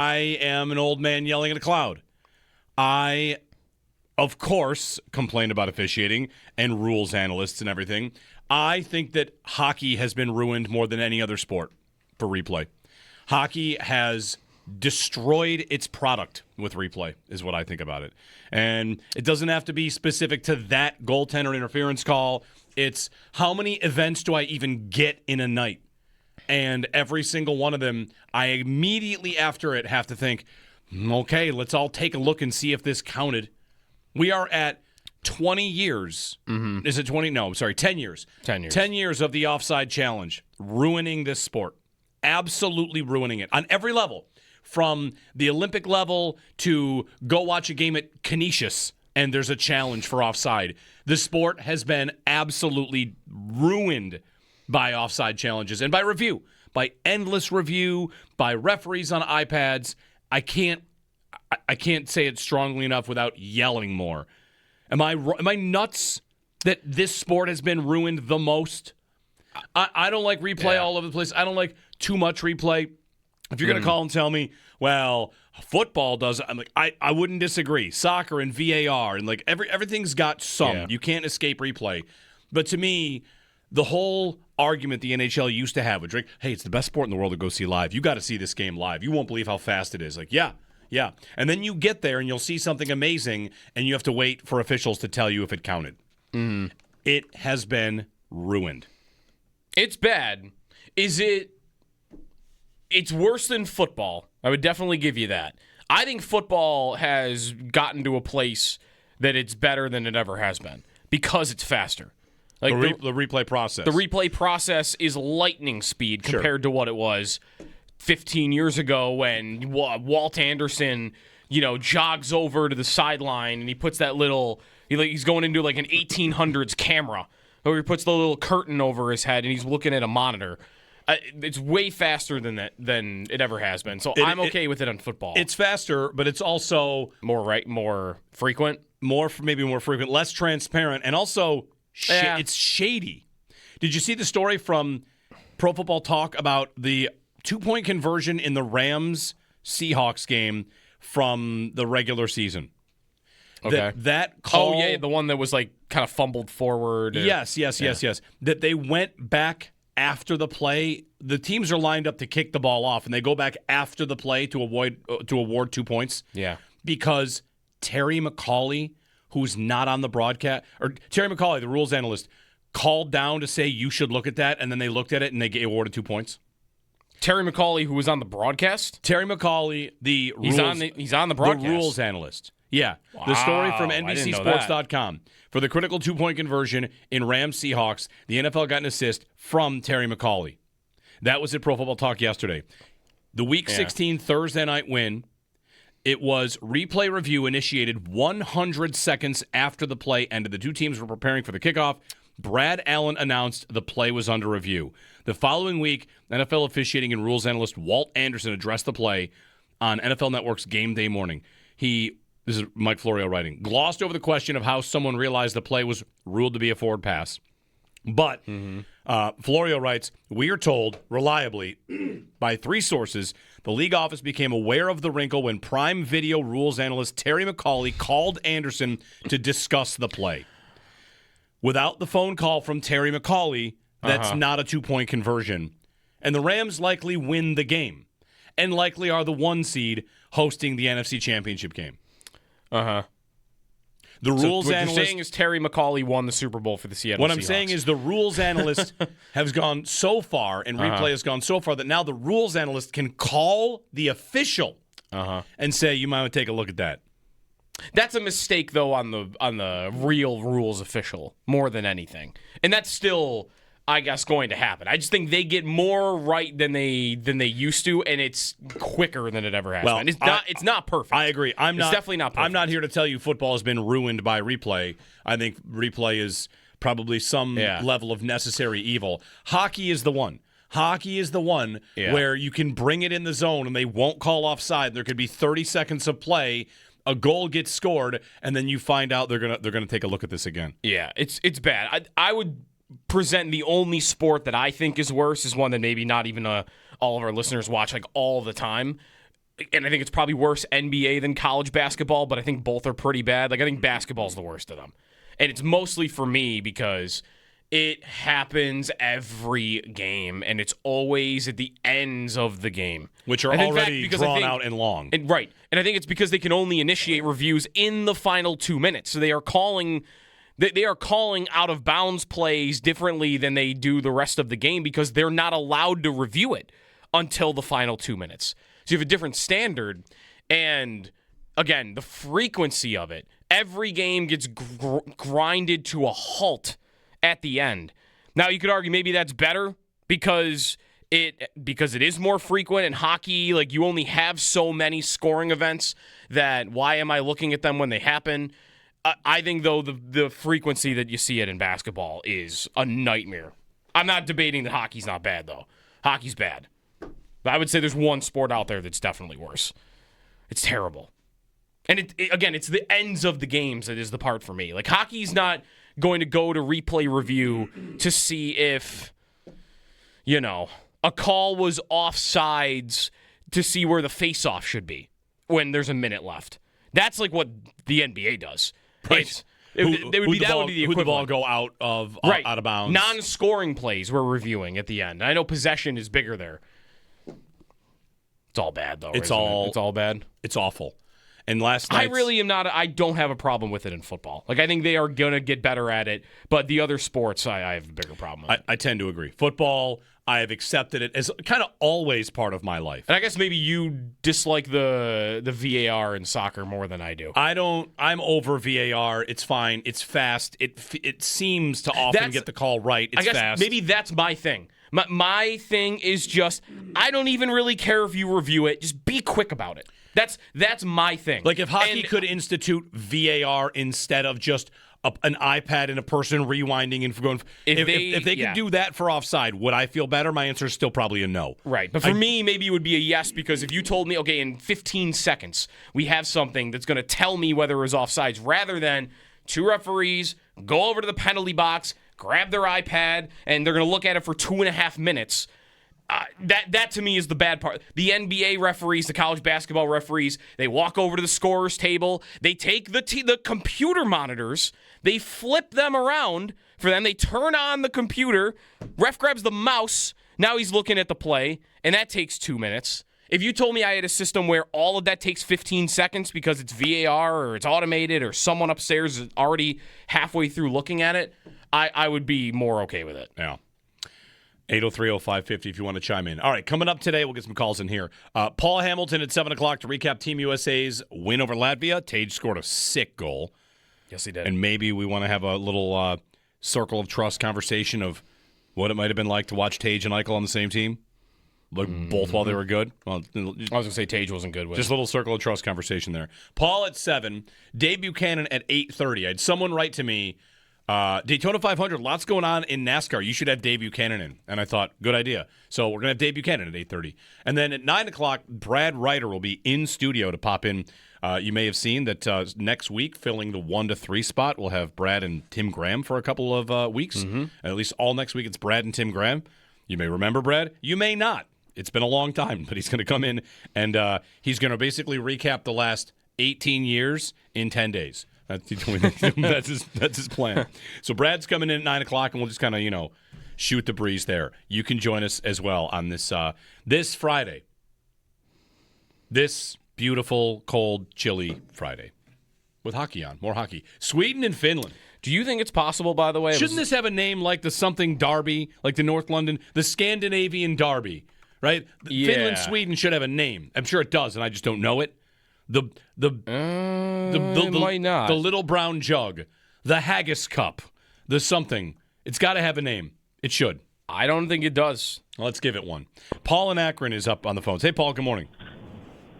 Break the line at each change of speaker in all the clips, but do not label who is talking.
I am an old man yelling at a cloud. I, of course, complain about officiating and rules analysts and everything. I think that hockey has been ruined more than any other sport for replay. Hockey has destroyed its product with replay, is what I think about it. And it doesn't have to be specific to that goaltender interference call. It's how many events do I even get in a night? And every single one of them, I immediately after it have to think, okay, let's all take a look and see if this counted. We are at 20 years. Mm-hmm. Is it 20? No, I'm sorry, 10 years.
10 years.
10 years of the offside challenge, ruining this sport. Absolutely ruining it on every level. From the Olympic level to go watch a game at Canisius and there's a challenge for offside. The sport has been absolutely ruined by offside challenges and by review, by endless review, by referees on iPads. I can't say it strongly enough without yelling more. Am I nuts that this sport has been ruined the most? I don't like replay all over the place. I don't like too much replay. If you're going to call and tell me, well, football does, I'm like, I wouldn't disagree. Soccer and VAR and like everything's got some. Yeah. You can't escape replay. But to me, the whole argument the NHL used to have, which like, hey, it's the best sport in the world to go see live. You got to see this game live. You won't believe how fast it is. Like, yeah. And then you get there and you'll see something amazing and you have to wait for officials to tell you if it counted. Mm. It has been ruined.
It's bad. It's worse than football. I would definitely give you that. I think football has gotten to a place that it's better than it ever has been because it's faster. Like
the replay process.
The replay process is lightning speed compared to what it was 15 years ago when Walt Anderson, jogs over to the sideline and he puts that little, he's going into like an 1800s camera, or he puts the little curtain over his head and he's looking at a monitor. It's way faster than it ever has been. So I'm okay with it on football.
It's faster, but it's also
more frequent,
maybe more frequent, less transparent, and also it's shady. Did you see the story from Pro Football Talk about the 2-point conversion in the Rams-Seahawks game from the regular season?
Okay.
That call.
Oh yeah, the one that was like kind of fumbled forward.
Yes. That they went back after the play. The teams are lined up to kick the ball off, and they go back after the play to award 2 points.
Yeah. Because
Terry McAuley, who's not on the broadcast, or Terry McAuley, the rules analyst, called down to say you should look at that, and then they looked at it and they awarded 2 points.
Terry McAuley, who was on the broadcast?
Terry McAuley,
he's on the broadcast.
The rules analyst. Yeah. Wow. The story from NBCSports.com. For the critical 2-point conversion in Rams-Seahawks, the NFL got an assist from Terry McAuley. That was at Pro Football Talk yesterday. The Week 16 Thursday night win, it was replay review initiated 100 seconds after the play ended. The two teams were preparing for the kickoff. Brad Allen announced the play was under review. The following week, NFL officiating and rules analyst Walt Anderson addressed the play on NFL Network's Game Day Morning. This is Mike Florio writing, glossed over the question of how someone realized the play was ruled to be a forward pass. But Florio writes, we are told reliably by 3 sources the league office became aware of the wrinkle when Prime Video rules analyst Terry McAuley called Anderson to discuss the play. Without the phone call from Terry McAuley, that's not a 2-point conversion. And the Rams likely win the game and likely are the 1 seed hosting the NFC Championship game.
Uh-huh.
The rules analyst.
What you're saying is Terry McAuley won the Super Bowl for the Seattle Seahawks.
What I'm saying is the rules analyst has gone so far, and replay has gone so far, that now the rules analyst can call the official and say, you might want to take a look at that.
That's a mistake, though, on the real rules official, more than anything. And that's still, I guess, going to happen. I just think they get more right than they used to, and it's quicker than it ever has been. It's not perfect.
I agree. It's
definitely not perfect.
I'm not here to tell you football has been ruined by replay. I think replay is probably some level of necessary evil. Hockey is the one. Where you can bring it in the zone and they won't call offside. There could be 30 seconds of play. A goal gets scored, and then you find out they're gonna take a look at this again.
Yeah, it's bad. I would present the only sport that I think is worse is one that maybe not even all of our listeners watch like all the time. and I think it's probably worse NBA than college basketball, but I think both are pretty bad. Like, I think basketball's the worst of them. And it's mostly for me because it happens every game, and it's always at the ends of the game.
Which are already drawn out and long.
Right. And I think it's because they can only initiate reviews in the final 2 minutes. So they are calling out of bounds plays differently than they do the rest of the game because they're not allowed to review it until the final 2 minutes. So you have a different standard. And, again, the frequency of it. Every game gets grinded to a halt at the end. Now, you could argue maybe that's better because it is more frequent in hockey. Like, you only have so many scoring events that why am I looking at them when they happen? I think, though, the frequency that you see it in basketball is a nightmare. I'm not debating that hockey's not bad, though. Hockey's bad. But I would say there's one sport out there that's definitely worse. It's terrible. And, again, it's the ends of the games that is the part for me. Like, hockey's not going to go to replay review to see if, a call was offsides to see where the face-off should be when there's a minute left. That's like what the NBA does.
Right.
That would be the equivalent.
Would the ball go out of bounds?
Non-scoring plays we're reviewing at the end. I know possession is bigger there. It's all bad, though. It's all bad.
It's awful. And last night,
I don't have a problem with it in football. Like, I think they are going to get better at it, but the other sports, I have a bigger problem with.
I tend to agree. Football, I have accepted it as kind of always part of my life.
And I guess maybe you dislike the VAR in soccer more than I do.
I'm over VAR. It's fine. It's fast. It seems to often get the call right. It's fast.
Maybe that's my thing. My thing is just, I don't even really care if you review it. Just be quick about it. That's my thing.
Like, if hockey could institute VAR instead of just an iPad and a person rewinding and going. If they could do that for offside, would I feel better? My answer is still probably a no.
Right. But for me, maybe it would be a yes, because if you told me, okay, in 15 seconds, we have something that's going to tell me whether it was offsides, rather than two referees go over to the penalty box, grab their iPad, and they're going to look at it for 2.5 minutes. That to me is the bad part. The NBA referees, the college basketball referees, they walk over to the scorer's table. They take the computer monitors, they flip them around for them. They turn on the computer. Ref grabs the mouse. Now he's looking at the play, and that takes 2 minutes. If you told me I had a system where all of that takes 15 seconds because it's VAR or it's automated or someone upstairs is already halfway through looking at it, I would be more okay with it.
Yeah. 803-0550 if you want to chime in. All right, coming up today, we'll get some calls in here. Paul Hamilton at 7 o'clock to recap Team USA's win over Latvia. Tage scored a sick goal.
Yes, he did.
And maybe we want to have a little circle of trust conversation of what it might have been like to watch Tage and Eichel on the same team. Both while they were good. Well,
I was going to say Tage wasn't good with
just a little circle of trust conversation there. Paul at 7, Dave Buchanan at 8:30. I had someone write to me, Daytona 500, lots going on in NASCAR. You should have Dave Buchanan in. And I thought, good idea. So we're going to have Dave Buchanan at 8:30. And then at 9 o'clock, Brad Ryder will be in studio to pop in. You may have seen that next week, filling the 1 to 3 spot, we'll have Brad and Tim Graham for a couple of weeks. Mm-hmm. At least all next week, it's Brad and Tim Graham. You may remember Brad. You may not. It's been a long time, but he's going to come in, and he's going to basically recap the last 18 years in 10 days. That's his plan. So Brad's coming in at 9 o'clock, and we'll just kind of, shoot the breeze there. You can join us as well on this Friday. This beautiful, cold, chilly Friday. With hockey on. More hockey. Sweden and Finland.
Do you think it's possible, by the way?
Shouldn't this have a name like the something Derby, like the North London, the Scandinavian Derby, right?
Yeah.
Finland, Sweden should have a name. I'm sure it does, and I just don't know it. The
might not.
The little brown jug, the haggis cup, the something. It's got to have a name. It should.
I don't think it does.
Let's give it one. Paul in Akron is up on the phones. Hey, Paul. Good morning.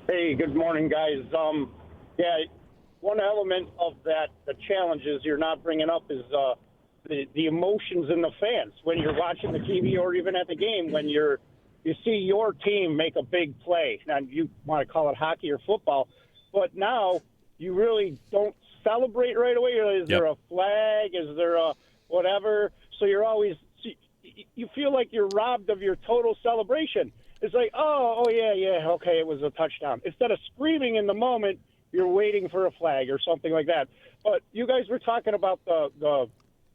Hey, good morning, guys. One element of that, the challenges you're not bringing up is the emotions in the fans when you're watching the TV or even at the game when you see your team make a big play. Now, you want to call it hockey or football, but now you really don't celebrate right away. Is there a flag? Is there a whatever? So you feel like you're robbed of your total celebration. it's like, oh, yeah, okay, it was a touchdown. Instead of screaming in the moment, you're waiting for a flag or something like that. But you guys were talking about the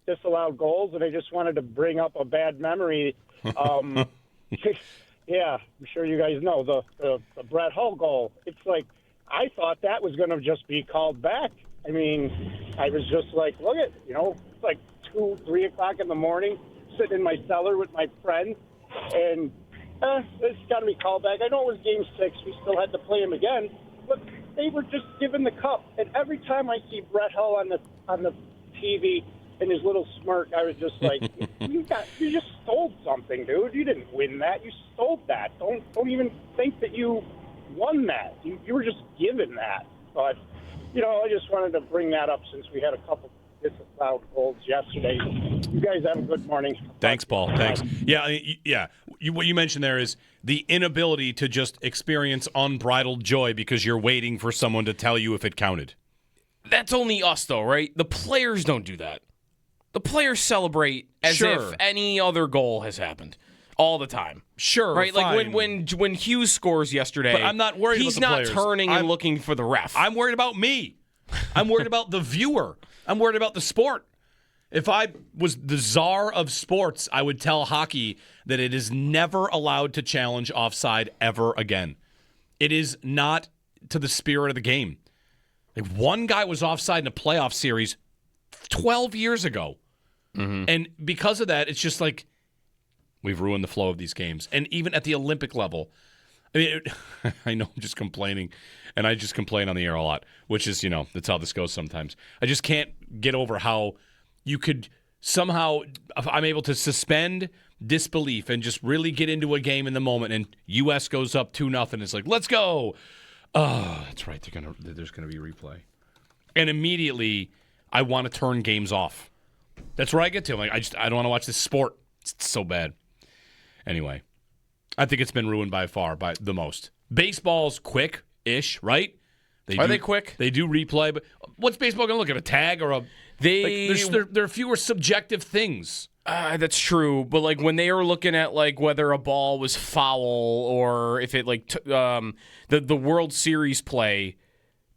disallowed goals, and I just wanted to bring up a bad memory. Yeah, I'm sure you guys know the Brett Hull goal. It's like I thought that was going to just be called back. I mean, I was just like, look at, it's like 2, 3 o'clock in the morning, sitting in my cellar with my friend, and it's got to be called back. I know it was Game 6. We still had to play him again, but they were just given the cup. And every time I see Brett Hull on the TV and his little smirk, I was just like, you just stole something, dude. You didn't win that. You stole that. Don't even think that you won that. You were just given that. But, I just wanted to bring that up since we had a couple disallowed goals yesterday. You guys have a good morning.
Thanks, Paul. Thanks. Yeah. What you mentioned there is the inability to just experience unbridled joy because you're waiting for someone to tell you if it counted.
That's only us, though, right? The players don't do that. The players celebrate as if any other goal has happened all the time.
Sure,
right?
fine.
Like when Hughes scores yesterday,
but I'm not worried
he's
about the players.
He's not turning and looking for the ref.
I'm worried about me. I'm worried about the viewer. I'm worried about the sport. If I was the czar of sports, I would tell hockey that it is never allowed to challenge offside ever again. It is not to the spirit of the game. Like, one guy was offside in a playoff series 12 years ago. Mm-hmm. And because of that, it's just like we've ruined the flow of these games. And even at the Olympic level, I mean, I know I'm just complaining, and I just complain on the air a lot, which is, that's how this goes sometimes. I just can't get over how you could somehow, I'm able to suspend disbelief and just really get into a game in the moment, and U.S. goes up 2-0. It's like, let's go. Oh, that's right. There's going to be a replay. And immediately, I want to turn games off. That's where I get to. I'm like, I don't want to watch this sport. It's so bad. Anyway, I think it's been ruined by the most. Baseball's quick-ish, right?
Are they quick?
They do replay, but what's baseball going to look at? A tag or a... there are fewer subjective things.
That's true, but like when they were looking at like whether a ball was foul or if it the World Series play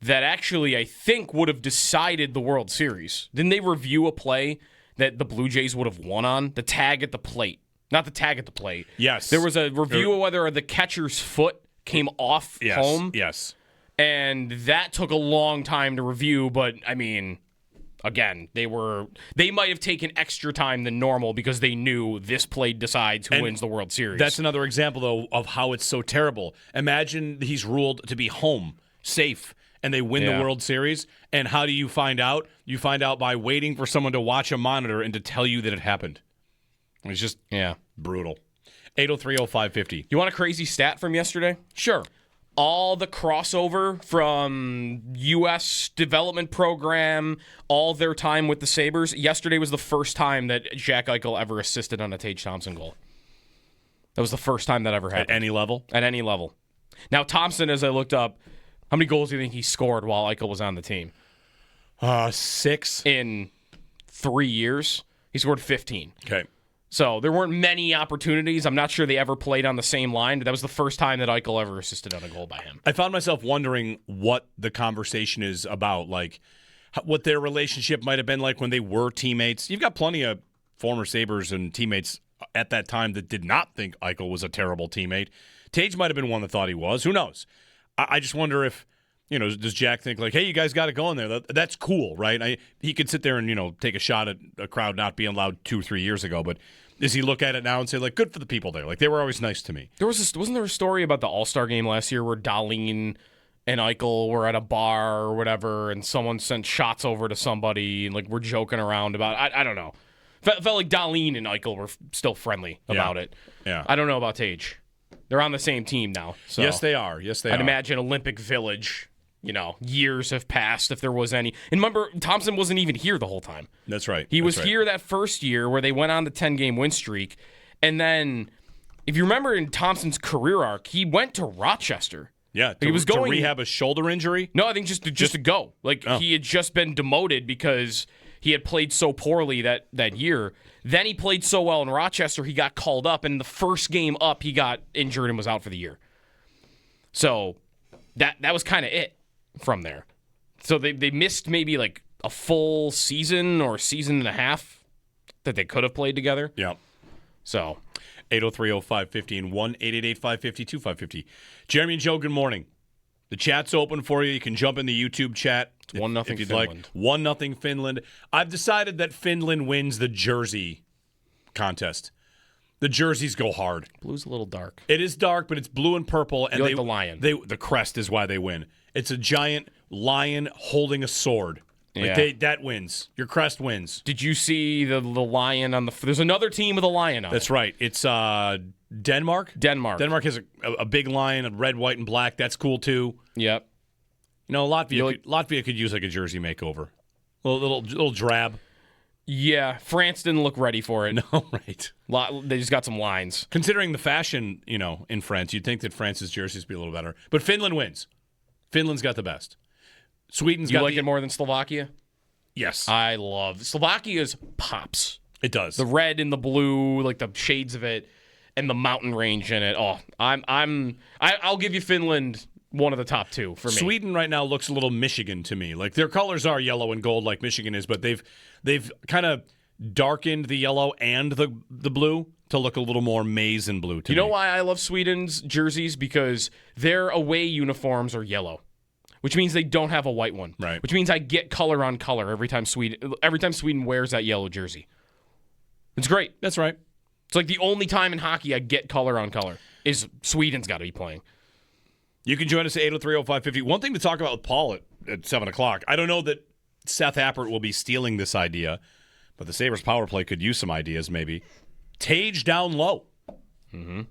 that actually I think would have decided the World Series. Didn't they review a play that the Blue Jays would have won on? The tag at the plate. Not the tag at the plate.
Yes.
There was a review of whether the catcher's foot came off home.
Yes.
And that took a long time to review, but I mean, again, they might have taken extra time than normal because they knew this play decides who wins the World Series.
That's another example, though, of how it's so terrible. Imagine he's ruled to be home, safe, and they win the World Series. And how do you find out? You find out by waiting for someone to watch a monitor and to tell you that it happened. It's just brutal. 803-0550.
You want a crazy stat from yesterday?
Sure.
All the crossover from U.S. development program, all their time with the Sabres. Yesterday was the first time that Jack Eichel ever assisted on a Tage Thompson goal. That was the first time that ever happened.
At any level?
At any level. Now, Thompson, as I looked up, how many goals do you think he scored while Eichel was on the team?
6.
In 3 years, he scored 15.
Okay.
So there weren't many opportunities. I'm not sure they ever played on the same line, but that was the first time that Eichel ever assisted on a goal by him.
I found myself wondering what the conversation is about, like what their relationship might have been like when they were teammates. You've got plenty of former Sabres and teammates at that time that did not think Eichel was a terrible teammate. Tage might have been one that thought he was. Who knows? I just wonder if, does Jack think like, hey, you guys got to go in there? That's cool, right? He could sit there and, take a shot at a crowd not being allowed 2 or 3 years ago, but does he look at it now and say, like, good for the people there? Like, they were always nice to me.
Wasn't there a story about the All-Star game last year where Dahlin and Eichel were at a bar or whatever, and someone sent shots over to somebody, and, like, we're joking around about it? I don't know. Felt like Dahlin and Eichel were still friendly about it.
Yeah.
I don't know about Tage. They're on the same team now. So
yes, they are.
I'd imagine Olympic Village, years have passed if there was any. And remember, Thompson wasn't even here the whole time.
That's right.
He was here that first year where they went on the 10-game win streak. And then, if you remember in Thompson's career arc, he went to Rochester.
Yeah,
he was going
to rehab a shoulder injury?
No, I think just to go. Like, he had just been demoted because he had played so poorly that year. Then he played so well in Rochester, he got called up, and the first game up, he got injured and was out for the year. So that was kind of it from there. So they missed maybe like a full season or season and a half that they could have played together.
Yeah.
So
803-0550 and 1-888-550-2550. Jeremy and Joe, good morning. The chat's open for you. You can jump in the YouTube chat.
It's 1-0
if you'd
Finland.
Like. 1-0 Finland. I've decided that Finland wins the jersey contest. The jerseys go hard.
Blue's a little dark.
It is dark, but it's blue and purple. And
like the lion.
The crest is why they win. It's a giant lion holding a sword. Like that wins. Your crest wins.
Did you see the lion on the... There's another team with a lion on
That's
it.
right. It's Denmark? Denmark has a big lion, a red, white, and black. That's cool, too.
Yep.
You know, Latvia could use like a jersey makeover. A little drab.
Yeah, France didn't look ready for it.
No, right.
They just got some lines.
Considering the fashion, in France, you'd think that France's jerseys would be a little better. But Finland wins. Finland's got the best. Sweden's got
You like it more than Slovakia?
Yes.
I love Slovakia's pops.
It does.
The red and the blue, like the shades of it, and the mountain range in it. Oh, I'll give you Finland one of the top two for me.
Sweden right now looks a little Michigan to me. Like their colors are yellow and gold like Michigan is, but they've kind of darkened the yellow and the blue to look a little more maize and blue to me.
You know why I love Sweden's jerseys? Because their away uniforms are yellow, which means they don't have a white one.
Right.
Which means I get color on color every time Sweden wears that yellow jersey. It's great.
That's right.
It's like the only time in hockey I get color on color is Sweden's got to be playing.
You can join us at 803-0550. One thing to talk about with Paul at 7 o'clock. I don't know that Seth Appert will be stealing this idea, but the Sabres power play could use some ideas maybe. Tage down low.
Mm-hmm.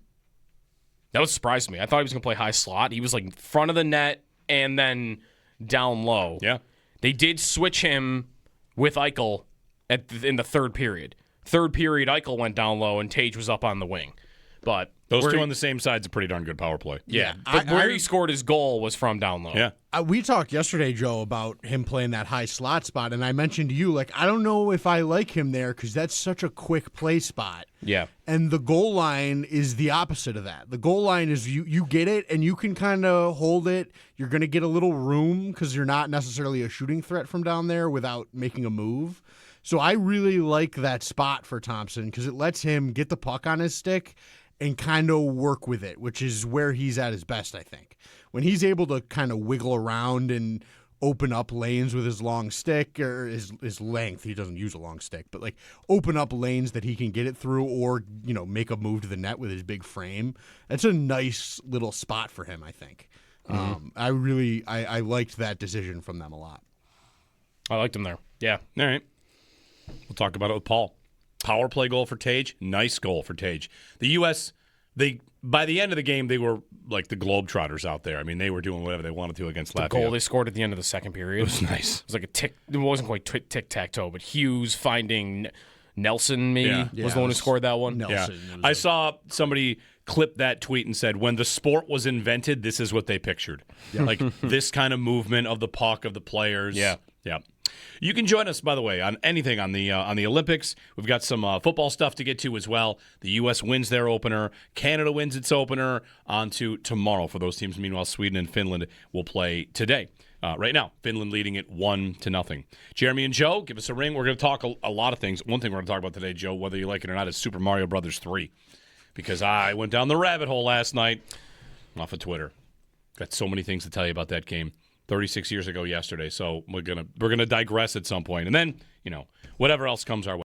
That was surprised me. I thought he was going to play high slot. He was like front of the net and then down low.
Yeah.
They did switch him with Eichel in the third period. Third period, Eichel went down low and Tage was up on the wing. But
those two on the same side's a pretty darn good power play.
Yeah. But where he scored his goal was from down low.
Yeah.
We talked yesterday, Joe, about him playing that high slot spot, and I mentioned to you, I don't know if I like him there because that's such a quick play spot.
Yeah.
And the goal line is the opposite of that. The goal line is you get it, and you can kind of hold it. You're going to get a little room because you're not necessarily a shooting threat from down there without making a move. So I really like that spot for Thompson because it lets him get the puck on his stick and kind of work with it, which is where he's at his best, I think. When he's able to kind of wiggle around and open up lanes with his long stick or his length, he doesn't use a long stick, but open up lanes that he can get it through or, make a move to the net with his big frame. That's a nice little spot for him, I think. Mm-hmm. I liked that decision from them a lot.
I liked him there. Yeah.
All right. We'll talk about it with Paul. Power play goal for Tage. Nice goal for Tage. The U.S., by the end of the game, they were like the Globetrotters out there. I mean, they were doing whatever they wanted to against Latvia.
The goal they scored at the end of the second period.
It was nice.
It was like it wasn't quite tic-tac-toe, but Hughes finding Nelson was the one who scored that one.
Nelson.
Yeah. I saw somebody clip that tweet and said, when the sport was invented, this is what they pictured. Yeah. Like this kind of movement of the puck, of the players.
Yeah.
Yeah. You can join us, by the way, on anything on the Olympics. We've got some football stuff to get to as well. The U.S. wins their opener. Canada wins its opener. On to tomorrow for those teams. Meanwhile, Sweden and Finland will play today. Right now, Finland leading it 1-0. Jeremy and Joe, give us a ring. We're going to talk a lot of things. One thing we're going to talk about today, Joe, whether you like it or not, is Super Mario Brothers 3. Because I went down the rabbit hole last night off of Twitter. Got so many things to tell you about that game. 36 years ago yesterday, so we're gonna digress at some point, and then whatever else comes our way.